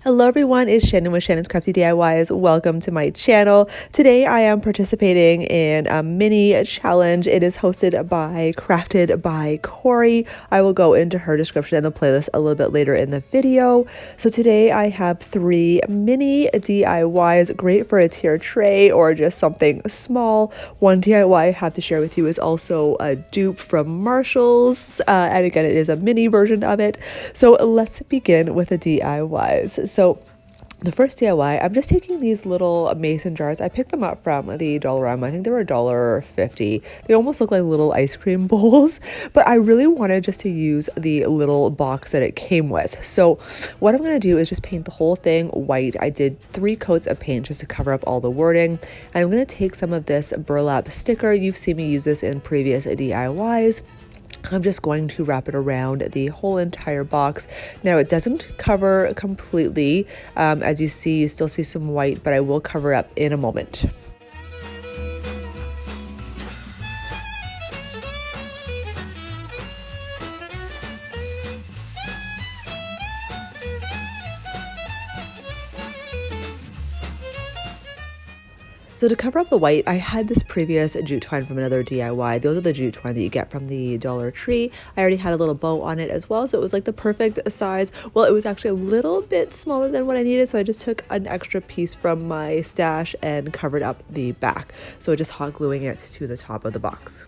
Hello everyone, it's Shannon with Shannon's Crafty DIYs. Welcome to my channel. Today I am participating in a mini challenge. It is hosted by Crafted by Corie. I will go into her description and the playlist a little bit later in the video. So today I have 3 mini DIYs, great for a tier tray or just something small. One DIY I have to share with you is also a dupe from Marshall's, and again it is a mini version of it. So let's begin with the DIYs. So the first DIY, I'm just taking these little mason jars. I picked them up from the Dollarama. I think they were $1.50. They almost look like little ice cream bowls, but I really wanted just to use the little box that it came with. So what I'm going to do is just paint the whole thing white. I did 3 coats of paint just to cover up all the wording. And I'm going to take some of this burlap sticker. You've seen me use this in previous DIYs. I'm just going to wrap it around the whole entire box. Now it doesn't cover completely. As you see, you still see some white, but I will cover up in a moment. So to cover up the white, I had this previous jute twine from another DIY. Those are the jute twine that you get from the Dollar Tree. I already had a little bow on it as well, so it was like the perfect size. Well, it was actually a little bit smaller than what I needed, so I just took an extra piece from my stash and covered up the back. So just hot gluing it to the top of the box.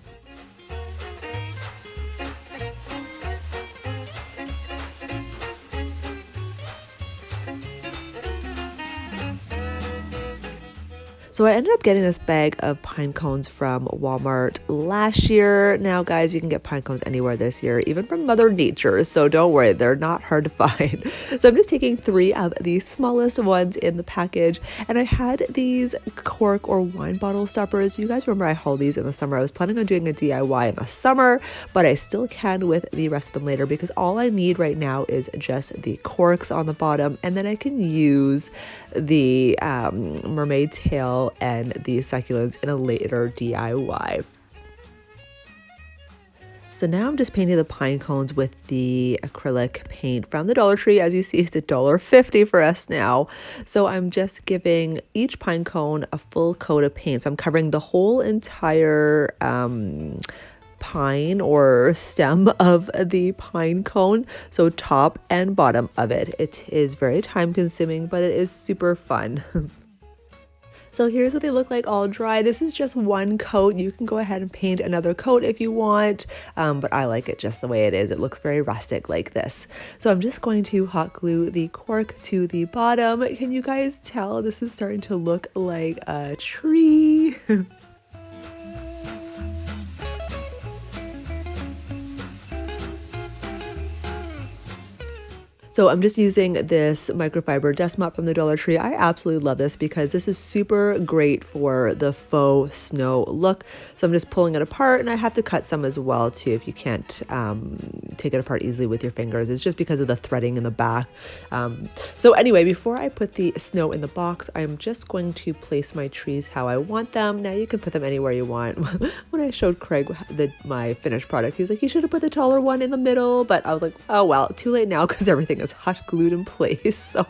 So I ended up getting this bag of pine cones from Walmart last year. Now, guys, you can get pine cones anywhere this year, even from Mother Nature. So don't worry, they're not hard to find. So I'm just taking 3 of the smallest ones in the package. And I had these cork or wine bottle stoppers. You guys remember I hauled these in the summer. I was planning on doing a DIY in the summer, but I still can with the rest of them later because all I need right now is just the corks on the bottom. And then I can use the mermaid tail and the succulents in a later DIY. So now I'm just painting the pine cones with the acrylic paint from the Dollar Tree. As you see, it's $1.50 for us now. So I'm just giving each pine cone a full coat of paint. So I'm covering the whole entire pine or stem of the pine cone, so top and bottom of it. It is very time consuming, but it is super fun. So here's what they look like all dry. This is just one coat. You can go ahead and paint another coat if you want, but I like it just the way it is. It looks very rustic like this. So I'm just going to hot glue the cork to the bottom. Can you guys tell this is starting to look like a tree? So I'm just using this microfiber dust mop from the Dollar Tree. I absolutely love this because this is super great for the faux snow look. So I'm just pulling it apart, and I have to cut some as well too if you can't take it apart easily with your fingers. It's just because of the threading in the back. So anyway, before I put the snow in the box, I'm just going to place my trees how I want them. Now you can put them anywhere you want. When I showed Craig my finished product, he was like, you should have put the taller one in the middle, but I was like, oh well, too late now because everything is hot glued in place. So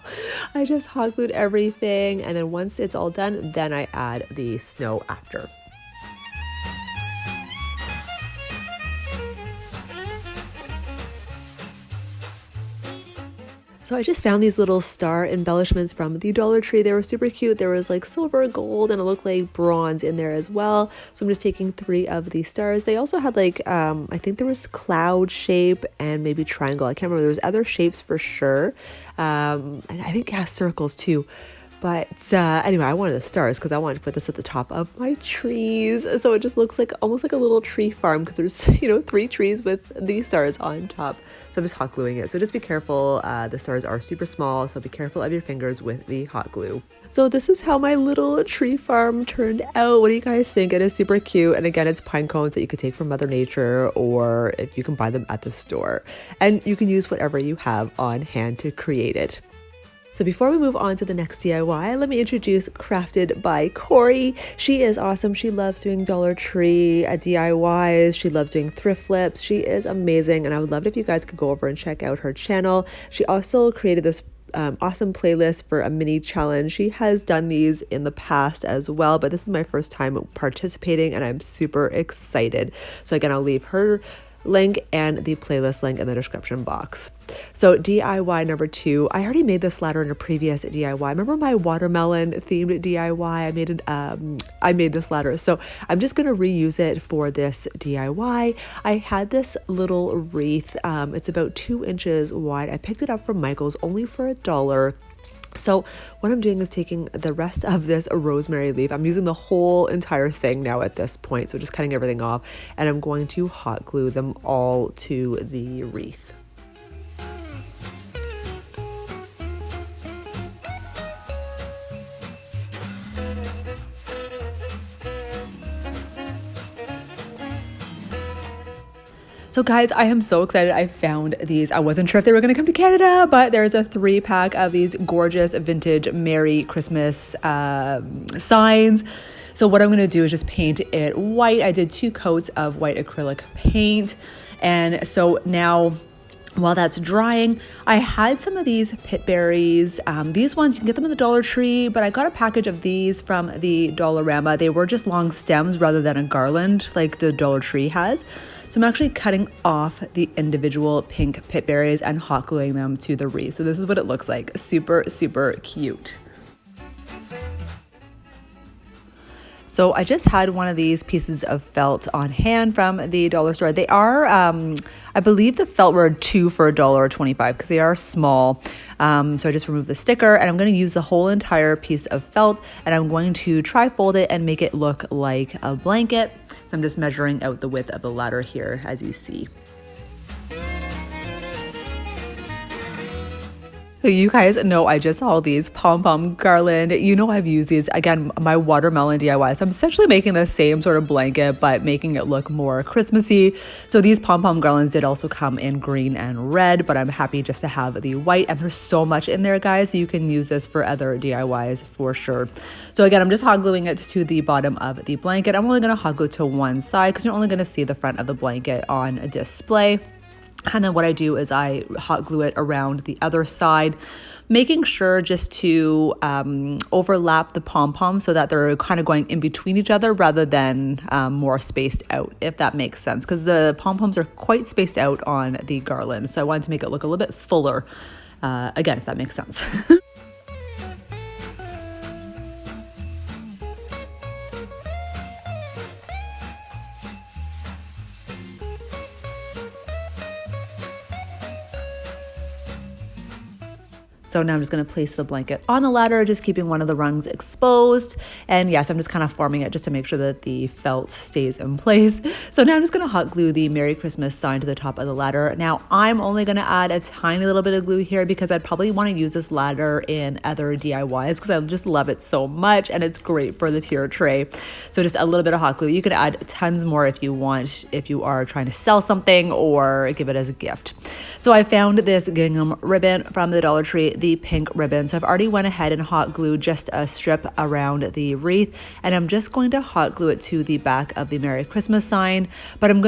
I just hot glued everything, and then once it's all done, then I add the snow after. So I just found these little star embellishments from the Dollar Tree. They were super cute. There was like silver, gold, and it looked like bronze in there as well. So I'm just taking 3 of these stars. They also had like, I think there was cloud shape and maybe triangle. I can't remember. There was other shapes for sure. And I think circles too. But anyway, I wanted the stars because I wanted to put this at the top of my trees. So it just looks like almost like a little tree farm because there's, 3 trees with these stars on top. So I'm just hot gluing it. So just be careful. The stars are super small, so be careful of your fingers with the hot glue. So this is how my little tree farm turned out. What do you guys think? It is super cute. And again, it's pine cones that you could take from Mother Nature, or if you can buy them at the store. And you can use whatever you have on hand to create it. So before we move on to the next DIY, let me introduce Crafted by Corie. She is awesome. She loves doing Dollar Tree DIYs. She loves doing thrift flips. She is amazing, and I would love it if you guys could go over and check out her channel. She also created this awesome playlist for a mini challenge. She has done these in the past as well, but this is my first time participating and I'm super excited. So again, I'll leave her link and the playlist link in the description box. So DIY number 2, I already made this ladder in a previous DIY. Remember my watermelon themed DIY? I made this ladder, so I'm just gonna reuse it for this DIY. I had this little wreath. It's about 2 inches wide. I picked it up from Michael's only for $1. So what I'm doing is taking the rest of this rosemary leaf. I'm using the whole entire thing now at this point, so just cutting everything off, and I'm going to hot glue them all to the wreath. So guys, I am so excited. I found these. I wasn't sure if they were going to come to Canada, but there's a 3-pack of these gorgeous vintage Merry Christmas signs. So what I'm going to do is just paint it white. I did 2 coats of white acrylic paint. And so now, while that's drying, I had some of these pit berries. These ones, you can get them in the Dollar Tree, but I got a package of these from the Dollarama. They were just long stems rather than a garland like the Dollar Tree has. So I'm actually cutting off the individual pink pit berries and hot gluing them to the wreath. So this is what it looks like. Super, super cute. So I just had one of these pieces of felt on hand from the dollar store. They are, I believe the felt were 2 for $1.25 because they are small. So I just removed the sticker and I'm going to use the whole entire piece of felt and I'm going to tri-fold it and make it look like a blanket. So I'm just measuring out the width of the ladder here, as you see. So you guys know I just saw these pom-pom garland. You know I've used these, again, my watermelon DIY. So I'm essentially making the same sort of blanket, but making it look more Christmassy. So these pom-pom garlands did also come in green and red, but I'm happy just to have the white. And there's so much in there, guys. So you can use this for other DIYs for sure. So again, I'm just hot gluing it to the bottom of the blanket. I'm only gonna hot glue to one side because you're only gonna see the front of the blanket on a display. And then what I do is I hot glue it around the other side, making sure just to overlap the pom-poms so that they're kind of going in between each other rather than more spaced out, if that makes sense. Because the pom-poms are quite spaced out on the garland. So I wanted to make it look a little bit fuller, again, if that makes sense. So now I'm just going to place the blanket on the ladder, just keeping one of the rungs exposed. And yes, I'm just kind of forming it just to make sure that the felt stays in place. So now I'm just going to hot glue the Merry Christmas sign to the top of the ladder. Now I'm only going to add a tiny little bit of glue here because I'd probably want to use this ladder in other DIYs because I just love it so much and it's great for the tier tray. So just a little bit of hot glue. You could add tons more if you want, if you are trying to sell something or give it as a gift. So I found this gingham ribbon from the Dollar Tree, the pink ribbon. So I've already went ahead and hot glued just a strip around the wreath, and I'm just going to hot glue it to the back of the Merry Christmas sign. But I'm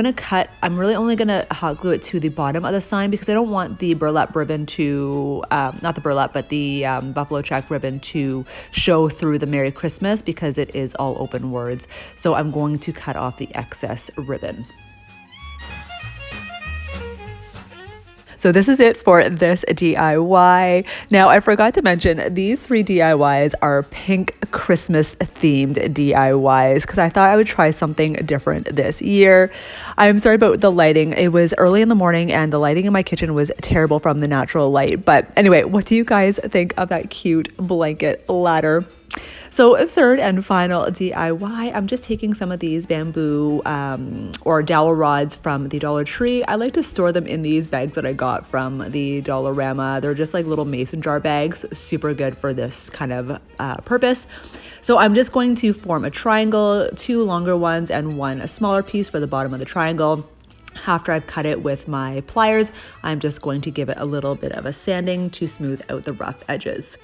really only going to hot glue it to the bottom of the sign because I don't want the burlap ribbon to, not the burlap, but the buffalo check ribbon to show through the Merry Christmas because it is all open words. So I'm going to cut off the excess ribbon. So this is it for this DIY. Now, I forgot to mention these 3 DIYs are pink Christmas themed DIYs because I thought I would try something different this year. I'm sorry about the lighting. It was early in the morning and the lighting in my kitchen was terrible from the natural light. But anyway, what do you guys think of that cute blanket ladder? So third and final DIY, I'm just taking some of these bamboo or dowel rods from the Dollar Tree. I like to store them in these bags that I got from the Dollarama. They're just like little mason jar bags, super good for this kind of purpose. So I'm just going to form a triangle, 2 longer ones and 1 smaller piece for the bottom of the triangle. After I've cut it with my pliers, I'm just going to give it a little bit of a sanding to smooth out the rough edges.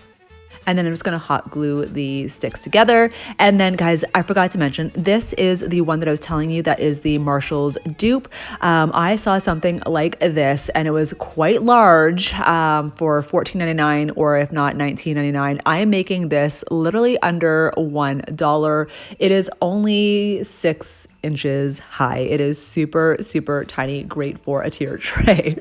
And then I'm just gonna hot glue the sticks together. And then guys, I forgot to mention, this is the one that I was telling you that is the Marshall's dupe. I saw something like this and it was quite large for $14.99 or if not $19.99. I am making this literally under $1. It is only 6 inches high. It is super, super tiny, great for a tier tray.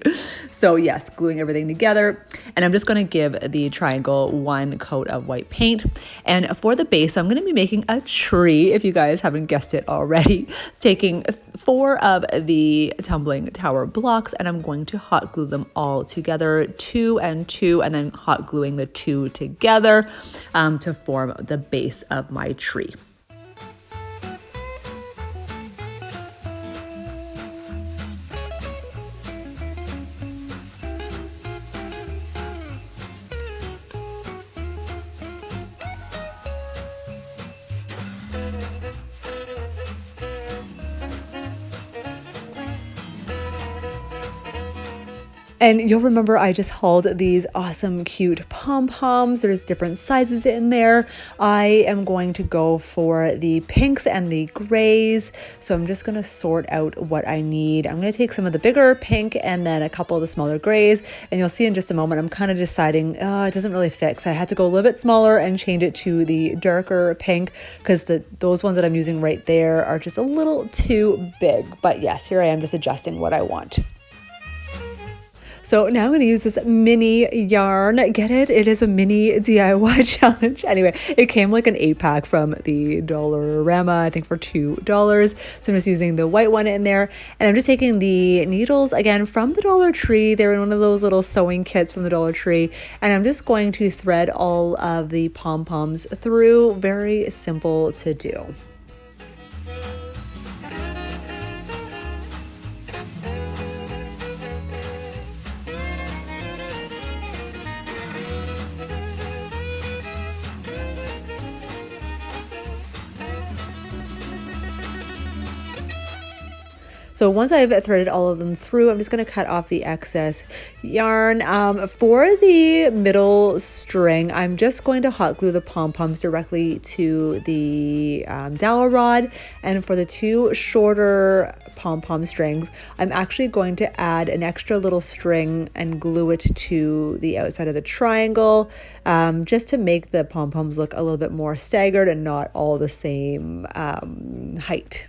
So yes, gluing everything together. And I'm just gonna give the triangle one coat of white paint. And for the base, I'm gonna be making a tree, if you guys haven't guessed it already. Taking 4 of the tumbling tower blocks and I'm going to hot glue them all together, 2 and 2, and then hot gluing the 2 together to form the base of my tree. And you'll remember I just hauled these awesome, cute pom-poms. There's different sizes in there. I am going to go for the pinks and the grays. So I'm just gonna sort out what I need. I'm gonna take some of the bigger pink and then a couple of the smaller grays. And you'll see in just a moment, I'm kind of deciding, it doesn't really fit. So I had to go a little bit smaller and change it to the darker pink because those ones that I'm using right there are just a little too big. But yes, here I am just adjusting what I want. So now I'm going to use this mini yarn. Get it? It is a mini DIY challenge. Anyway, it came like an 8-pack from the Dollarama, I think for $2. So I'm just using the white one in there. And I'm just taking the needles again from the Dollar Tree. They're in one of those little sewing kits from the Dollar Tree. And I'm just going to thread all of the pom-poms through. Very simple to do. So once I've threaded all of them through, I'm just going to cut off the excess yarn. For the middle string, I'm just going to hot glue the pom-poms directly to the dowel rod. And for the 2 shorter pom-pom strings, I'm actually going to add an extra little string and glue it to the outside of the triangle, just to make the pom-poms look a little bit more staggered and not all the same height.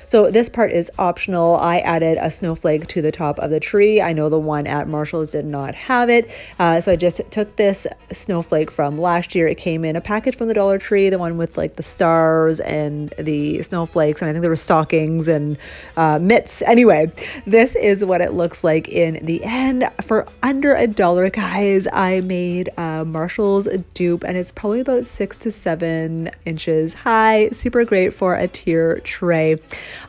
So this part is optional. I added a snowflake to the top of the tree. I know the one at Marshall's did not have it. So I just took this snowflake from last year. It came in a package from the Dollar Tree, the one with like the stars and the snowflakes. And I think there were stockings and mitts. Anyway, this is what it looks like in the end. For under $1, guys, I made Marshall's dupe and it's probably about 6 to 7 inches high. Super great for a tier tray.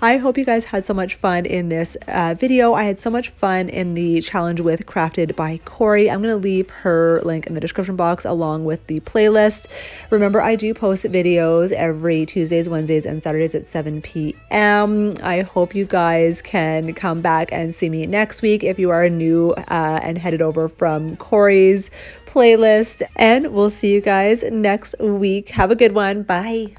I hope you guys had so much fun in this video. I had so much fun in the challenge with Crafted by Corie. I'm going to leave her link in the description box along with the playlist. Remember, I do post videos every Tuesdays, Wednesdays, and Saturdays at 7 p.m. I hope you guys can come back and see me next week if you are new and headed over from Corie's playlist. And we'll see you guys next week. Have a good one. Bye.